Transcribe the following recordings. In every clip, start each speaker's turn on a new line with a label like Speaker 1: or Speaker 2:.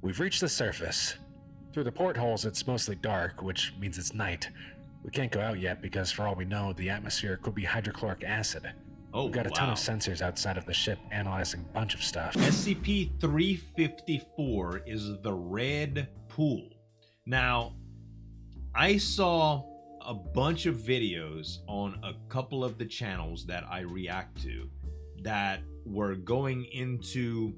Speaker 1: We've reached the surface. Through the portholes, it's mostly dark, which means it's night. We can't go out yet because, for all we know, the atmosphere could be hydrochloric acid.
Speaker 2: Oh,
Speaker 1: We've got a ton of sensors outside of the ship analyzing a bunch of stuff.
Speaker 2: SCP-354 is the red pool. Now, I saw a bunch of videos on a couple of the channels that I react to that were going into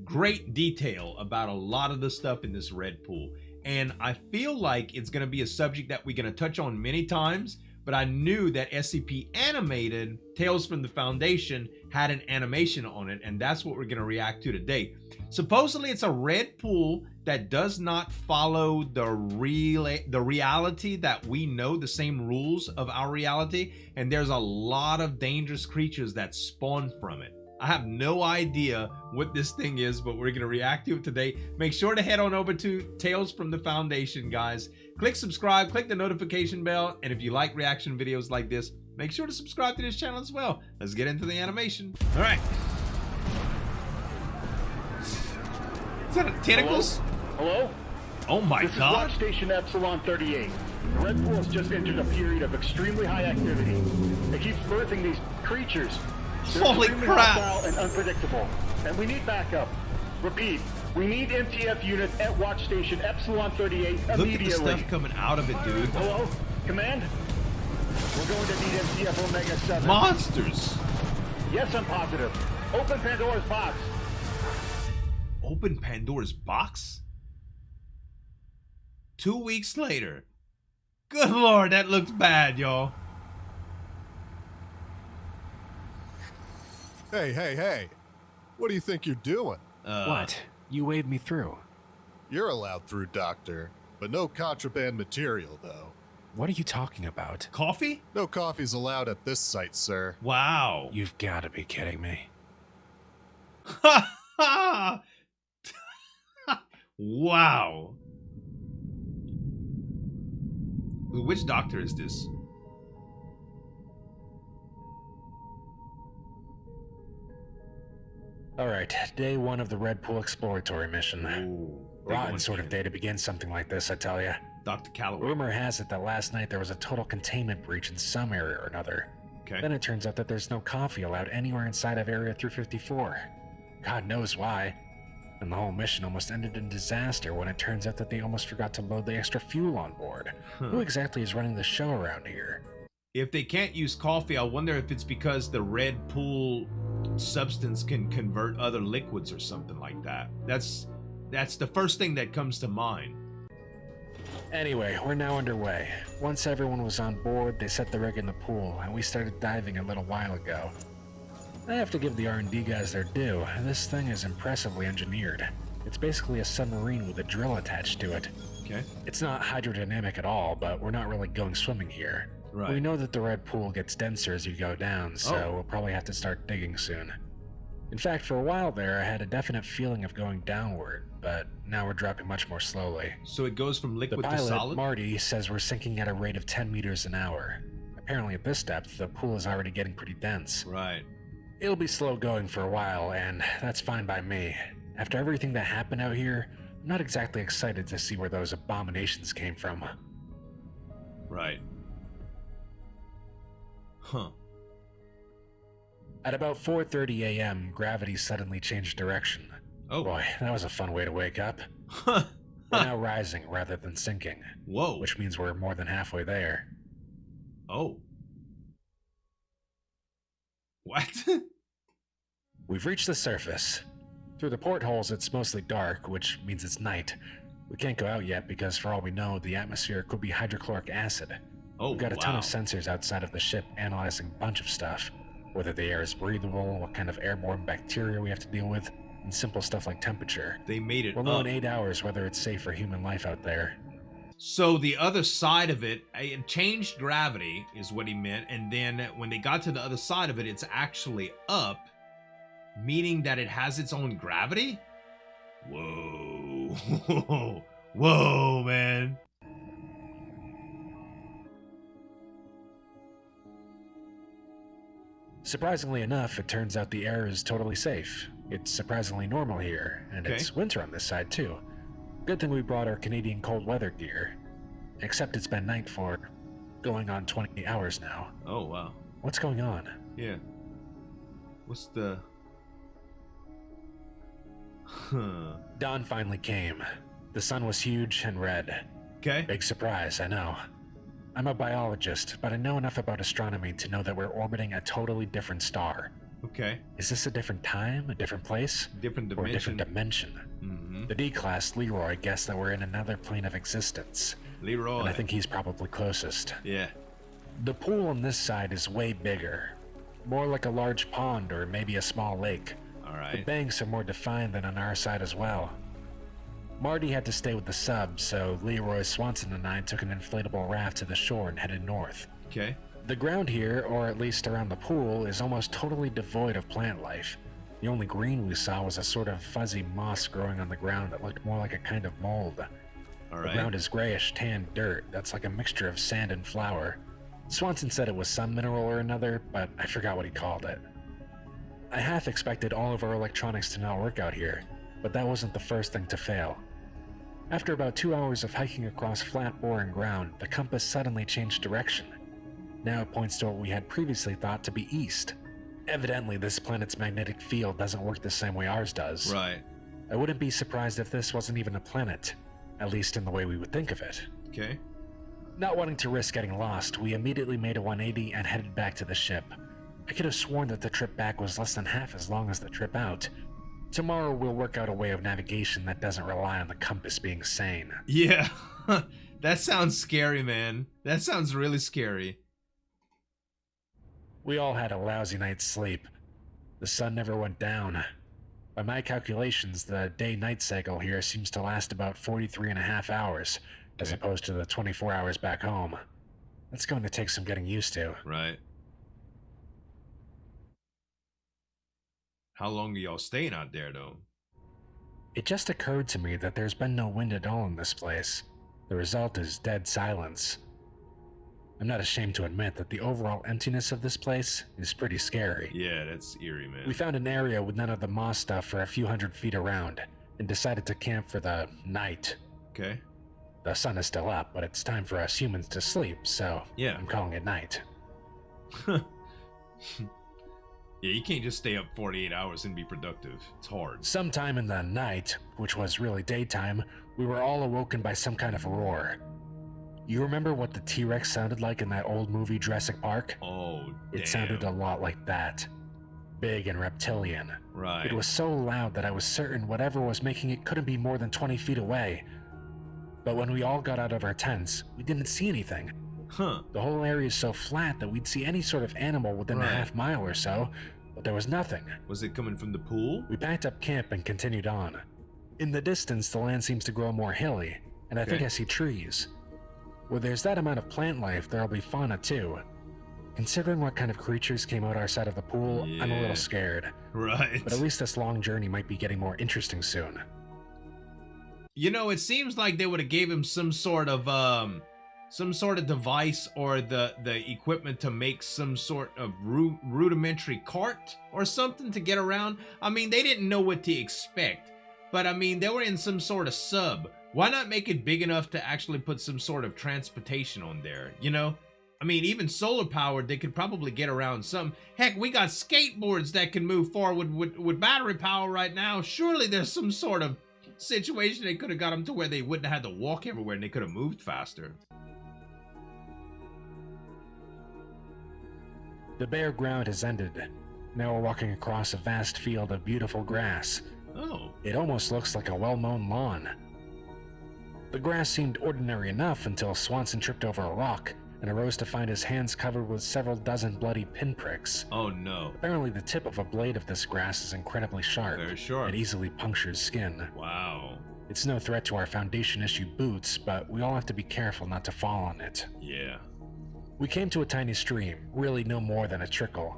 Speaker 2: great detail about a lot of the stuff in this red pool. And I feel like it's going to be a subject that we're going to touch on many times, but I knew that SCP Animated, Tales from the Foundation, had an animation on it, and that's what we're going to react to today. Supposedly, it's a red pool that does not follow the reality that we know, the same rules of our reality, and there's a lot of dangerous creatures that spawn from it. I have no idea what this thing is, but we're going to react to it today. Make sure to head on over to Tales from the Foundation, guys. Click subscribe, click the notification bell, and if you like reaction videos like this, make sure to subscribe to this channel as well. Let's get into the animation. All right. Is that a tentacles?
Speaker 3: Hello?
Speaker 2: Oh my
Speaker 3: This
Speaker 2: God.
Speaker 3: is Watch Station Epsilon 38. The Red Pool has just entered a period of extremely high activity. It keeps birthing these creatures. They're
Speaker 2: Holy
Speaker 3: extremely
Speaker 2: crap.
Speaker 3: hostile and unpredictable. And we need backup. Repeat, we need MTF units at Watch Station Epsilon 38 immediately.
Speaker 2: Look at the stuff coming out of it, dude.
Speaker 3: Hello? Command? We're going to need MTF Omega 7.
Speaker 2: Monsters.
Speaker 3: Yes, I'm positive. Open Pandora's box.
Speaker 2: Open Pandora's box? 2 weeks later. Good Lord, that looks bad, y'all.
Speaker 4: Hey. What do you think you're doing?
Speaker 1: What? You waved me through.
Speaker 4: You're allowed through, Doctor, but no contraband material, though.
Speaker 1: What are you talking about?
Speaker 2: Coffee?
Speaker 4: No coffee's allowed at this site, sir.
Speaker 2: Wow.
Speaker 1: You've got to be kidding me.
Speaker 2: Ha ha! Wow. Which doctor is this?
Speaker 1: Alright, day one of the Red Pool exploratory mission.
Speaker 2: Ooh,
Speaker 1: Rotten sort of day to begin something like this, I tell ya.
Speaker 2: Dr. Calloway.
Speaker 1: Rumor has it that last night there was a total containment breach in some area or another.
Speaker 2: Okay.
Speaker 1: Then it turns out that there's no coffee allowed anywhere inside of Area 354. God knows why. And the whole mission almost ended in disaster when it turns out that they almost forgot to load the extra fuel on board. Who exactly is running the show around here?
Speaker 2: If they can't use coffee, I wonder if it's because the red pool substance can convert other liquids or something like that. That's the first thing that comes to mind.
Speaker 1: Anyway, we're now underway. Once everyone was on board, they set the rig in the pool, and we started diving a little while ago. I have to give the R&D guys their due. This thing is impressively engineered. It's basically a submarine with a drill attached to it.
Speaker 2: Okay.
Speaker 1: It's not hydrodynamic at all, but we're not really going swimming here.
Speaker 2: Right.
Speaker 1: We know that the red pool gets denser as you go down, so we'll probably have to start digging soon. In fact, for a while there, I had a definite feeling of going downward, but now we're dropping much more slowly.
Speaker 2: So it goes from
Speaker 1: The
Speaker 2: liquid to
Speaker 1: pilot,
Speaker 2: solid?
Speaker 1: Marty, says we're sinking at a rate of 10 meters an hour. Apparently at this depth, the pool is already getting pretty dense.
Speaker 2: Right.
Speaker 1: It'll be slow going for a while, and that's fine by me. After everything that happened out here, I'm not exactly excited to see where those abominations came from.
Speaker 2: Right. Huh.
Speaker 1: At about 4:30 a.m., gravity suddenly changed direction.
Speaker 2: Oh.
Speaker 1: Boy, that was a fun way to wake up.
Speaker 2: Huh.
Speaker 1: We're now rising rather than sinking.
Speaker 2: Whoa.
Speaker 1: Which means we're more than halfway there.
Speaker 2: Oh. What?
Speaker 1: We've reached the surface. Through the portholes, it's mostly dark, which means it's night. We can't go out yet because, for all we know, the atmosphere could be hydrochloric acid.
Speaker 2: Oh,
Speaker 1: We've got a ton of sensors outside of the ship analyzing a bunch of stuff. Whether the air is breathable, what kind of airborne bacteria we have to deal with, and simple stuff like temperature.
Speaker 2: They made it
Speaker 1: We'll know
Speaker 2: up.
Speaker 1: in 8 hours whether it's safe for human life out there.
Speaker 2: So the other side of it changed gravity is what he meant, and then when they got to the other side of it, it's actually up, meaning that it has its own gravity? Whoa. Whoa, man.
Speaker 1: Surprisingly enough, it turns out the air is totally safe. It's surprisingly normal here, and
Speaker 2: Okay.
Speaker 1: it's winter on this side too. Good thing we brought our Canadian cold weather gear. Except it's been night for going on 20 hours now.
Speaker 2: Oh, wow.
Speaker 1: What's going on?
Speaker 2: Yeah. What's the... Huh.
Speaker 1: Dawn finally came. The sun was huge and red.
Speaker 2: Okay.
Speaker 1: Big surprise, I know. I'm a biologist, but I know enough about astronomy to know that we're orbiting a totally different star.
Speaker 2: Okay.
Speaker 1: Is this a different time, a different place?
Speaker 2: Different
Speaker 1: Or a
Speaker 2: dimension.
Speaker 1: different dimension?
Speaker 2: Mm-hmm.
Speaker 1: The D-Class Leroy guessed that we're in another plane of existence,
Speaker 2: Leroy.
Speaker 1: and I think he's probably closest.
Speaker 2: Yeah.
Speaker 1: The pool on this side is way bigger. More like a large pond or maybe a small lake.
Speaker 2: All
Speaker 1: The
Speaker 2: right.
Speaker 1: banks are more defined than on our side as well. Marty had to stay with the sub, so Leroy, Swanson, and I took an inflatable raft to the shore and headed north.
Speaker 2: Okay.
Speaker 1: The ground here, or at least around the pool, is almost totally devoid of plant life. The only green we saw was a sort of fuzzy moss growing on the ground that looked more like a kind of mold.
Speaker 2: All
Speaker 1: The
Speaker 2: right.
Speaker 1: ground is grayish tan dirt that's like a mixture of sand and flour. Swanson said it was some mineral or another, but I forgot what he called it. I half expected all of our electronics to not work out here, but that wasn't the first thing to fail. After about 2 hours of hiking across flat, boring ground, the compass suddenly changed direction. Now it points to what we had previously thought to be east. Evidently, this planet's magnetic field doesn't work the same way ours does.
Speaker 2: Right.
Speaker 1: I wouldn't be surprised if this wasn't even a planet, at least in the way we would think of it.
Speaker 2: Okay.
Speaker 1: Not wanting to risk getting lost, we immediately made a 180 and headed back to the ship. I could have sworn that the trip back was less than half as long as the trip out. Tomorrow we'll work out a way of navigation that doesn't rely on the compass being sane.
Speaker 2: Yeah. That sounds scary, man. That sounds really scary.
Speaker 1: We all had a lousy night's sleep. The sun never went down. By my calculations, the day-night cycle here seems to last about 43 and a half hours, as
Speaker 2: Okay.
Speaker 1: opposed to the 24 hours back home. That's going to take some getting used to.
Speaker 2: Right. How long are y'all staying out there, though?
Speaker 1: It just occurred to me that there's been no wind at all in this place. The result is dead silence. I'm not ashamed to admit that the overall emptiness of this place is pretty scary.
Speaker 2: Yeah, that's eerie, man.
Speaker 1: We found an area with none of the moss stuff for a few hundred feet around, and decided to camp for the night.
Speaker 2: Okay.
Speaker 1: The sun is still up, but it's time for us humans to sleep, so
Speaker 2: Yeah.
Speaker 1: I'm calling it night.
Speaker 2: Yeah, you can't just stay up 48 hours and be productive. It's hard.
Speaker 1: Sometime in the night, which was really daytime, we were all awoken by some kind of roar. You remember what the T-Rex sounded like in that old movie Jurassic Park?
Speaker 2: Oh, damn.
Speaker 1: It sounded a lot like that. Big and reptilian.
Speaker 2: Right.
Speaker 1: It was so loud that I was certain whatever was making it couldn't be more than 20 feet away. But when we all got out of our tents, we didn't see anything.
Speaker 2: Huh.
Speaker 1: The whole area is so flat that we'd see any sort of animal within a
Speaker 2: Right.
Speaker 1: half mile or so, but there was nothing.
Speaker 2: Was it coming from the pool?
Speaker 1: We packed up camp and continued on. In the distance, the land seems to grow more hilly, and I think
Speaker 2: Okay.
Speaker 1: I see trees. Where there's that amount of plant life, there'll be fauna too. Considering what kind of creatures came out our side of the pool, I'm a
Speaker 2: Yeah.
Speaker 1: little scared.
Speaker 2: Right.
Speaker 1: But at least this long journey might be getting more interesting soon.
Speaker 2: You know, it seems like they would have gave him some sort of device or the equipment to make some sort of rudimentary cart or something to get around. I mean, they didn't know what to expect, but I mean, they were in some sort of sub. Why not make it big enough to actually put some sort of transportation on there, you know? I mean, even solar powered, they could probably get around some. Heck, we got skateboards that can move forward with battery power right now. Surely there's some sort of situation they could have got them to where they wouldn't have had to walk everywhere and they could have moved faster.
Speaker 1: The bare ground has ended. Now we're walking across a vast field of beautiful grass.
Speaker 2: Oh,
Speaker 1: It almost looks like a well-mown lawn. The grass seemed ordinary enough until Swanson tripped over a rock and arose to find his hands covered with several dozen bloody pinpricks.
Speaker 2: oh no.
Speaker 1: Apparently the tip of a blade of this grass is incredibly sharp.
Speaker 2: Very sharp.
Speaker 1: It easily punctures skin.
Speaker 2: Wow.
Speaker 1: It's no threat to our Foundation issue boots, but we all have to be careful not to fall on it.
Speaker 2: Yeah.
Speaker 1: We came to a tiny stream, really no more than a trickle.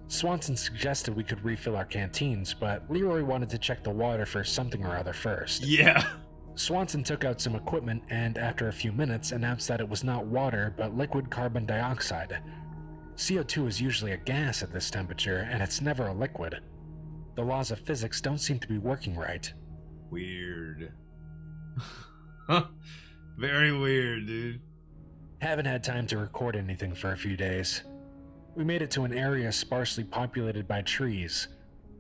Speaker 1: Swanson suggested we could refill our canteens, but Leroy wanted to check the water for something or other first.
Speaker 2: Yeah.
Speaker 1: Swanson took out some equipment and, after a few minutes, announced that it was not water, but liquid carbon dioxide. CO2 is usually a gas at this temperature, and it's never a liquid. The laws of physics don't seem to be working right.
Speaker 2: Weird. Very weird, dude.
Speaker 1: Haven't had time to record anything for a few days. We made it to an area sparsely populated by trees.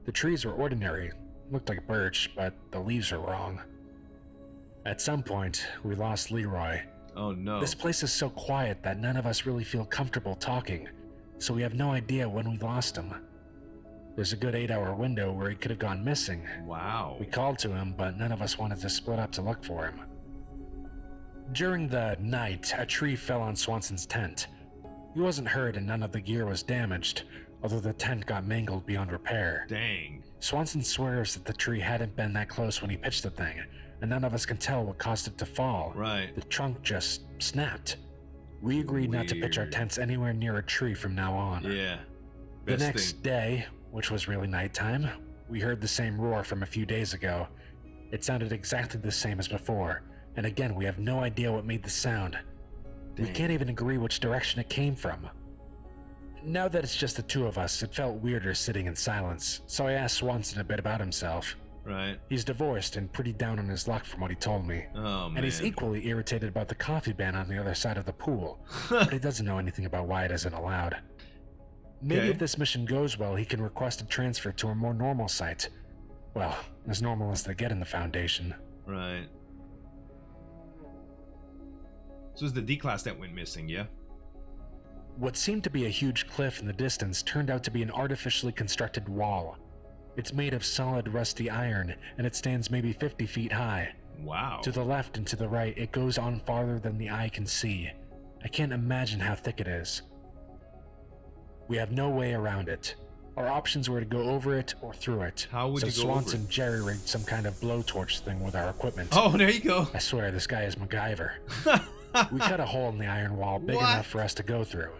Speaker 1: The trees were ordinary, looked like birch, but the leaves were wrong. At some point, we lost Leroy.
Speaker 2: Oh no.
Speaker 1: This place is so quiet that none of us really feel comfortable talking, so we have no idea when we lost him. There's a good 8-hour window where he could have gone missing.
Speaker 2: Wow.
Speaker 1: We called to him, but none of us wanted to split up to look for him. During the night, a tree fell on Swanson's tent. He wasn't hurt and none of the gear was damaged, although the tent got mangled beyond repair.
Speaker 2: Dang.
Speaker 1: Swanson swears that the tree hadn't been that close when he pitched the thing, and none of us can tell what caused it to fall.
Speaker 2: Right.
Speaker 1: The trunk just snapped. We agreed not to pitch our
Speaker 2: Weird.
Speaker 1: tents anywhere near a tree from now on.
Speaker 2: Yeah.
Speaker 1: The
Speaker 2: Best
Speaker 1: next
Speaker 2: thing.
Speaker 1: day, which was really nighttime, we heard the same roar from a few days ago. It sounded exactly the same as before, and again, we have no idea what made the sound. We
Speaker 2: Dang.
Speaker 1: can't even agree which direction it came from. Now that it's just the two of us, it felt weirder sitting in silence, so I asked Swanson a bit about himself.
Speaker 2: Right.
Speaker 1: He's divorced and pretty down on his luck from what he told me.
Speaker 2: Oh man.
Speaker 1: And he's equally irritated about the coffee ban on the other side of the pool, but he doesn't know anything about why it isn't allowed. Maybe
Speaker 2: Okay.
Speaker 1: if this mission goes well, he can request a transfer to a more normal site. Well, as normal as they get in the Foundation.
Speaker 2: Right. So it's the D-class that went missing, yeah?
Speaker 1: What seemed to be a huge cliff in the distance turned out to be an artificially constructed wall. It's made of solid rusty iron, and it stands maybe 50 feet high.
Speaker 2: Wow.
Speaker 1: To the left and to the right, it goes on farther than the eye can see. I can't imagine how thick it is. We have no way around it. Our options were to go over it or through it.
Speaker 2: How would
Speaker 1: so
Speaker 2: you go over
Speaker 1: Swanson
Speaker 2: it?
Speaker 1: jerry-rigged some kind of blowtorch thing with our equipment.
Speaker 2: Oh, there you go.
Speaker 1: I swear, this guy is MacGyver. We cut a hole in the iron wall big
Speaker 2: What?
Speaker 1: enough for us to go through.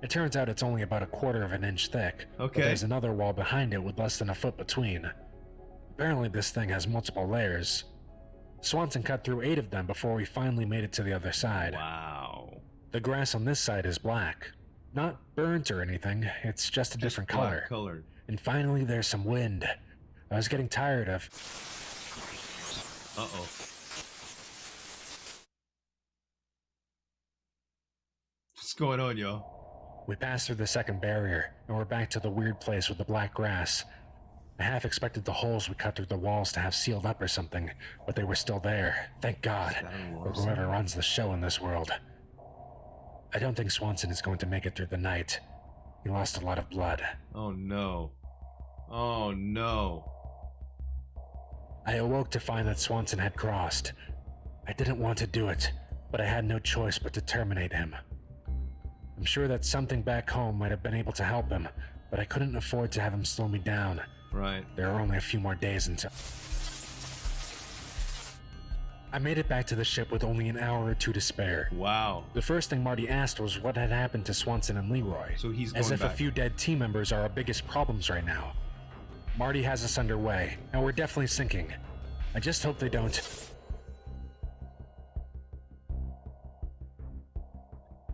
Speaker 1: It turns out it's only about 1/4 of an inch thick. But
Speaker 2: Okay.
Speaker 1: there's another wall behind it with less than a foot between. Apparently this thing has multiple layers. Swanson cut through 8 of them before we finally made it to the other side.
Speaker 2: Wow.
Speaker 1: The grass on this side is black. Not burnt or anything, it's just a different color.
Speaker 2: Colored.
Speaker 1: And finally there's some wind. I was getting tired of...
Speaker 2: Uh-oh. What's going on, y'all?
Speaker 1: We passed through the second barrier, and we're back to the weird place with the black grass. I half expected the holes we cut through the walls to have sealed up or something, but they were still there, thank God, or whoever runs the show in this world. I don't think Swanson is going to make it through the night. He lost a lot of blood.
Speaker 2: Oh no. Oh no.
Speaker 1: I awoke to find that Swanson had crossed. I didn't want to do it, but I had no choice but to terminate him. I'm sure that something back home might have been able to help him, but I couldn't afford to have him slow me down.
Speaker 2: Right.
Speaker 1: There are only a few more days until... I made it back to the ship with only an hour or two to spare.
Speaker 2: Wow.
Speaker 1: The first thing Marty asked was what had happened to Swanson and Leroy.
Speaker 2: So he's
Speaker 1: as
Speaker 2: going
Speaker 1: if
Speaker 2: back.
Speaker 1: a few dead team members are our biggest problems right now. Marty has us underway, and we're definitely sinking. I just hope they don't...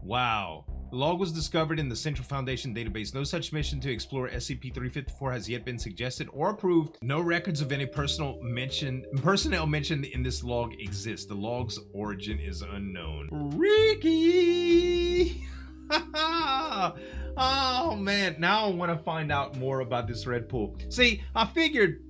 Speaker 2: Wow. The log was discovered in the Central Foundation database. No such mission to explore SCP-354 has yet been suggested or approved. No records of any personnel mentioned in this log exist. The log's origin is unknown. Ricky! Oh man, now I want to find out more about this red pool. See, I figured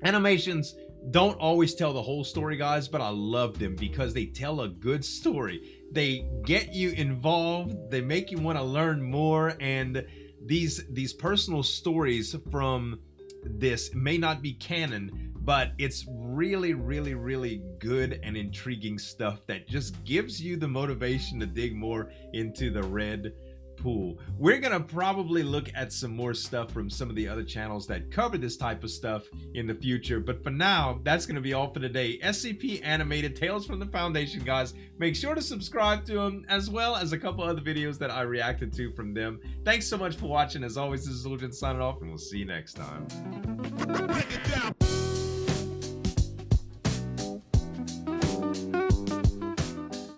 Speaker 2: animations don't always tell the whole story, guys, but I love them because they tell a good story. They get you involved, they make you want to learn more, and these personal stories from this may not be canon, but it's really, really, really good and intriguing stuff that just gives you the motivation to dig more into the red pool. We're gonna probably look at some more stuff from some of the other channels that cover this type of stuff in the future, but for now, that's gonna be all for today. SCP Animated, Tales from the Foundation, guys. Make sure to subscribe to them, as well as a couple other videos that I reacted to from them. Thanks so much for watching. As always, this is Zueljin signing off, and we'll see you next time.
Speaker 4: Break it down.